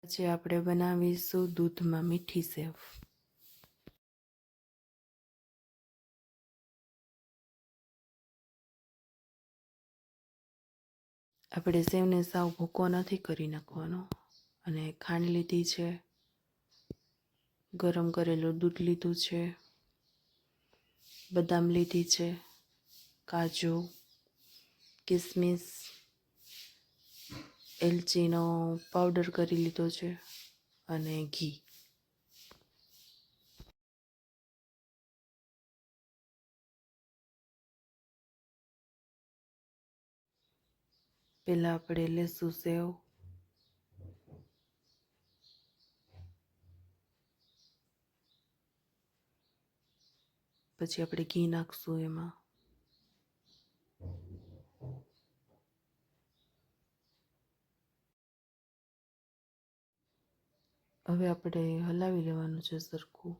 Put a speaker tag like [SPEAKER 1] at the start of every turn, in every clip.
[SPEAKER 1] આજે આપણે બનાવીશું દૂધમાં મીઠી સેવ। આપણે સેવને સાવ ભૂકો નથી કરી નાખવાનો। અને ખાંડ લીધી છે, ગરમ કરેલું દૂધ લીધું છે, બદામ લીધી છે, કાજુ, કિસમિસ, એલચીનો પાવડર કરી લીધો છે અને ઘી। પહેલાં આપણે લેશું સેવ, પછી આપણે ઘી નાખશું એમાં। હવે આપણે હલાવી લેવાનું છે સરખું।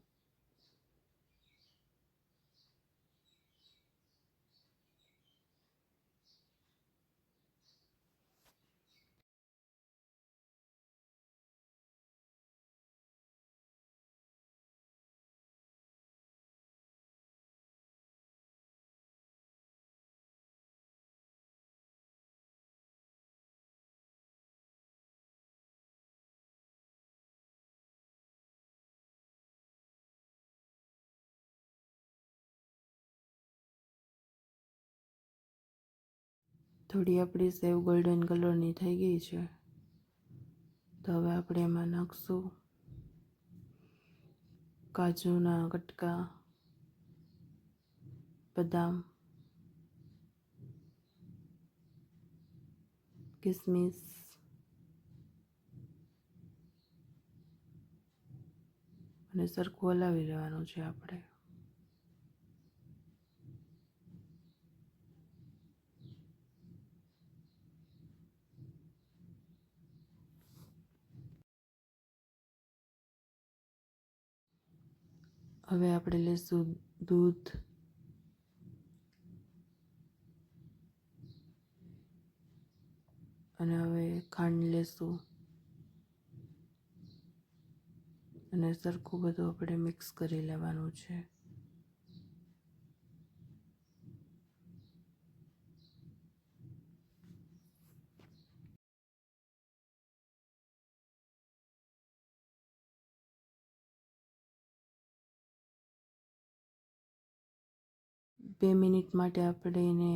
[SPEAKER 1] થોડી આપણી સેવ ગોલ્ડન કલરની થઈ ગઈ છે, તો હવે આપણે એમાં નાખશું કાજુના કટકા, બદામ, કિસમિસ, અને સરખું હલાવી લેવાનું છે આપણે। હવે આપણે લેશું દૂધ, અને હવે ખાંડ લેશું અને સરખું બધું આપણે મિક્સ કરી લેવાનું છે। બે મિનિટ માટે આપણે એને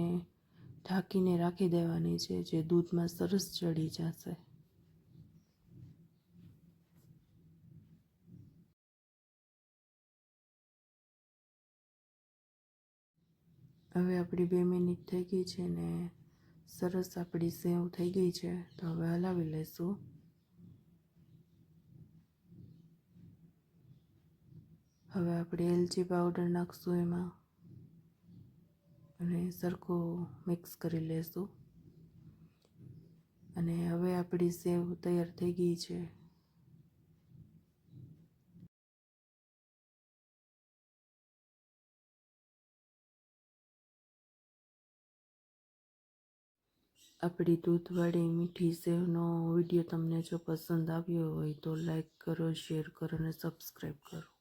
[SPEAKER 1] ઢાંકીને રાખી દેવાની છે, જે દૂધમાં સરસ ચડી જશે। હવે આપણી 2 મિનિટ થઈ ગઈ છે ને સરસ આપણી સેવ થઈ ગઈ છે, તો હવે હલાવી લઈશું। હવે આપણે એલચી પાવડર નાખશું એમાં અને સરખું મિક્સ કરી લેશું। અને હવે આપણી સેવ તૈયાર થઈ ગઈ છે। આપણી દૂધવાળી મીઠી સેવનો વિડીયો તમને જો પસંદ આવ્યો હોય તો લાઈક કરો, શેર કરો અને સબસ્ક્રાઈબ કરો।